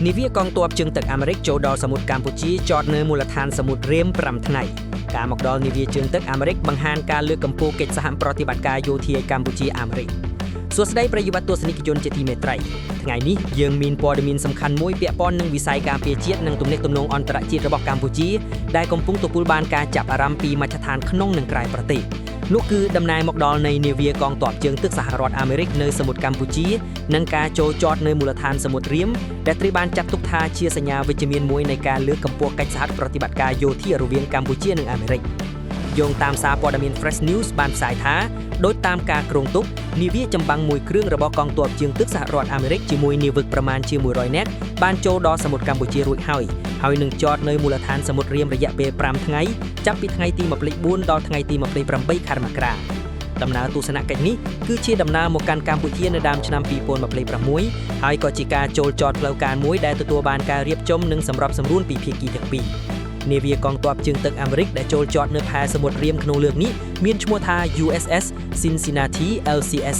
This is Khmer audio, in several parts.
នាវាកងទ័ពជើងទឹកអាមេរិកចូលដល់សមុទ្រកម្ពុជាចតនៅមូលដ្ឋានសមុទ្ររៀម5ថ្ងៃការមកដល់នាវាជើងទឹកអាមេរិកបង្ហាញការលើកកម្ពស់កិច្ចសហប្រតិបត្តិការយោធាកម្ពុជាអាមេរិកសួស្តីប្រិយមិត្តទស្សនិកជនជាទីមេត្រីថ្ងៃនេះយើងមានព័ត៌មានសំខាន់មួយពាក់ព័ន្ធនឹងវិស័យការពារជាតិនិងទំនាក់ទំនងអន្តរជាតិរបស់កម្ពុជាដែលកំពុងទទួលបានការចាប់អារម្មណ៍ពីមជ្ឈដ្ឋានក្នុងនិងក្រៅប្រទេសនោះគឺដំណើរមកដល់នៃនាវាកងទ័ពជើងទឹកសហរដ្ឋអាមេរិកនៅសមុទ្រកម្ពុជានិងការចូលចតនៅមូលដ្ឋានសមុទ្ររៀមដែលត្រូវបានចាត់ទុកថាជាសញ្ញាវិជ្ជមានមួយនៃការលើកកម្ពស់កិច្ចសហប្រតិបត្តិការយោធារវាងកម្ពុជានិងអាមេរិកយោងតាមសារព័ត៌មាន Fresh News បានផ្សាយថាដោយតាមការគ្រោងទុកនាវាចម្បាំងមួយគ្រឿងរបស់កងទ័ពជើងទឹកសហរដ្ឋអាមេរិកជាមួយនាវិកប្រមាណជា100នាក់បានចូលដល់សមុទ្រកម្ពុជារួចហើយនឹងចតនៅមូលដ្ឋានសមុទ្ររៀមរយៈពេល5ថ្ងៃចាប់ពីថ្ងៃទី24ដល់ថ្ងៃទី28ខែមករាដំណើរទស្សនកិច្ចនេះគឺជាដំណើរមកកាន់កម្ពុជានៅដើមឆ្នាំ2026ហើយក៏ជាការចូលចតផ្លូវការមួយដែលទទួលបានការរៀបចំនិងសម្របសម្រួលពីភាគីទាំងពីរនាវាកងទ័ពជើងទឹកអាមេរិកដែលចូលចតនៅផែសមុទ្ររៀមក្នុងលើកនេះមានឈ្មោះថា USS Cincinnati LCS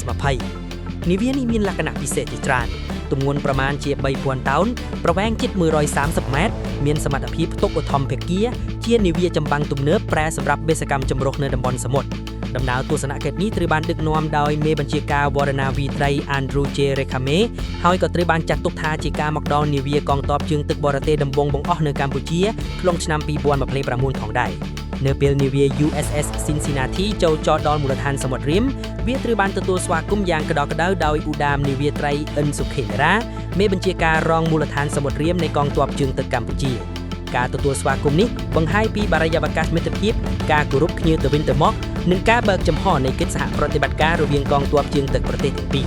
20នាវានេះមានលក្ខណៈពិសេសជាច្រើនទម្ងន់ប្រមាណជា 3000 តោនប្រវែងជិត130ម៉ែត្រមានសមត្ថភាពផ្ទុកឧទ្ធម្ភាគាជានាវាចម្បាំងទំនើបប្រែសម្រាប់បេសកម្មចម្រុះនៅតំបន់សមុទ្រដំណើរទស្សនកិច្ចនេះត្រូវបានដឹកនាំដោយមេបញ្ជាការវរណាវីត្រី Andrew J. Recame ហើយក៏ត្រូវបានចាត់ទុកថាជាការមកដល់នាវាកងទ័ពជើងទឹកបរទេសដំបូងបង្អស់នៅកម្ពុជាក្នុងឆ្នាំ2029ផងដែរនៅពេលនាវា USS Cincinnati ចូលចតដល់មូលដ្ឋានសមុទ្ររៀមវាត្រូវបានទទួលស្វាគមន៍យ៉ាងក្តៅក្តៅដោយឧដាមនាវាត្រី Nsukemera មេបញ្ជាការរងមូលដ្ឋានសមុទ្ររៀមនៃកងទ័ពជើងទឹកកម្ពុជាការទទួលស្វាគមន៍នេះបង្ហាញពីបរិយាកាសមិត្តភាពការគោរពគ្នាទៅវិញទៅមកនិងការបើកចំហនៃកិច្ចសហប្រតិបត្តិការរវាងកងទ័ពជើងទឹកប្រទេសទាំងពីរ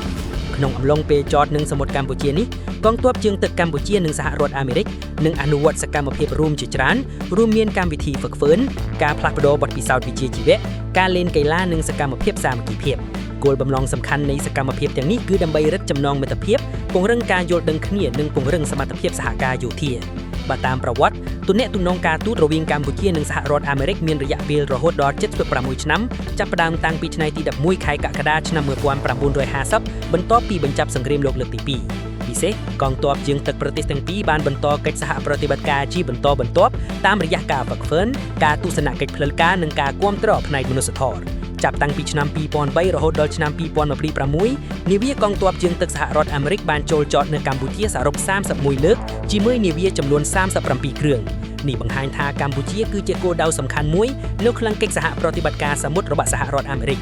ក្នុងអំឡុងពេលចតនឹងសមុទ្រកម្ពុជានេះកងទ័ពជើងទឹកកម្ពុជានិងសហរដ្ឋអាមេរិកនឹងអនុវត្តសកម្មភាពរួមជាច្រើនរួមមានកម្មវិធីហ្វឹកហ្វឺនការផ្លាស់ប្តូរបទពិសោធន៍វិជ្ជាជីវៈការលេងកីឡានិងសកម្មភាពសាមគ្គីភាពគោលបំណងសំខាន់នៃសកម្មភាពទាំងនេះគឺដើម្បីរឹតចំណងមិត្តភាពពង្រឹងការយល់ដឹងគ្នានិងពង្រឹងសមត្ថភាពសហការយោធាបើតាមប្រវត្តិទំនាក់ទំនងការទូតរវាងកម្ពុជានិងសហរដ្ឋអាមេរិកមានរយៈពេលរហូតដល់76ឆ្នាំចាប់ផ្ដើមតាំងពីថ្ងៃទី11ខែកក្កដាឆ្នាំ1950បន្ទាប់ពីបញ្ចប់សង្គ្រាមលោកលើកទី2ពិសេសកងទ័ពជើងទឹកប្រទេសទាំងពីរបានបន្តកិច្ចសហប្រតិបត្តិការជាបន្តបន្ទាប់តាមរយៈការហ្វឹកហ្វឺនការទស្សនកិច្ចផ្លូវការនិងការគាំទ្រផ្នែកមនុស្សធម៌ចាប់តាំងពីឆ្នាំ2003រហូតដល់ឆ្នាំ2026នាវាកងទ័ពជើងទឹកសហរដ្ឋអាមេរិកបានចូលចតនៅកម្ពុជាសរុប31លើកជាមួយនាវាចំនួន37គ្រឿងនេះបង្ហាញថាកម្ពុជាគឺជាគោលដៅសំខាន់មួយនៅក្នុងកិច្ចសហប្រតិបត្តិការសមុទ្ររបស់សហរដ្ឋអាមេរិក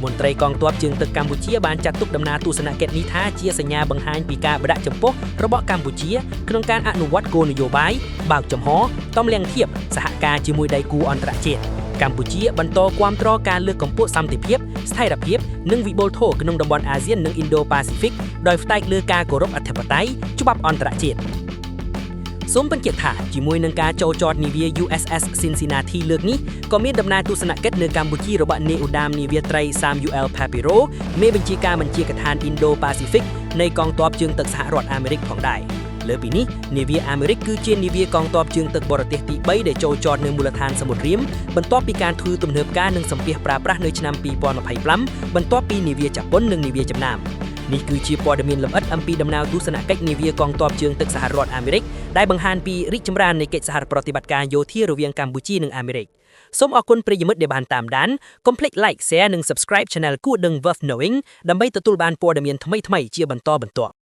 មន្ត្រីកងទ័ពជើងទឹកកម្ពុជាបានចាត់ទុកដំណើរទស្សនកិច្ចនេះថាជាសញ្ញាបង្ហាញពីការបដិចំពោះរបស់កម្ពុជាក្នុងការអនុវត្តគោលនយោបាយបើកចំហតមលាងធៀបសហការជាមួយដៃគូអន្តរជាតិកម្ពុជាបន្តគាំទ្រការលើកកម្ពស់សន្តិភាពស្ថិរភាពនិងវិបុលធម៌ក្នុងតំបន់អាស៊ាននិងឥណ្ឌូប៉ាស៊ីហ្វិកដោយផ្អែកលើការគោរពអធិបតេយ្យច្បាប់អន្តរជាតិសូមបញ្ជាក់ថាជាមួយនឹងការចូលចតនាវា USS Cincinnati លើកនេះក៏មានដំណើរទស្សនកិច្ចនៅកម្ពុជារបស់នាយឧដាមនាវាត្រី Samuel Papiro មេបញ្ជាការបញ្ជាកាឋាន Indo-Pacific នៃកងទ័ពជើងទឹកសហរដ្ឋអាមេរិកផងដែរលើពីនេះនាវាអាមេរិកគឺជានាវាកងទ័ពជើងទឹកបរទេសទី3ដែលចូលចតនៅមូលដ្ឋានសមុទ្ររៀមបន្ទាប់ពីការធ្វើទំនើបការនិងសម្ភាសប្រើប្រាស់នៅឆ្នាំ2025បន្ទាប់ពីនាវាជប៉ុននិងនាវាចំណាមនេះគឺជាព័ត៌មានលម្អិតអំពីដំណើរទស្សនកិច្ចនាវាកងទ័ពជើងទឹកសហរដ្ឋអាមេរិកដែលបង្ហាញពីរីកចម្រើននៃកិច្ចសហប្រតិបត្តិការយោធារវាងកម្ពុជានិងអាមេរិកសូមអរគុណប្រិយមិត្តដែលបានតាមដានកុំភ្លេច Like Share និង Subscribe Channel គួរដឹង Worth Knowing ដើម្បីទទួលបានព័ត៌មានថ្មីៗជាបន្តបន្ទាប់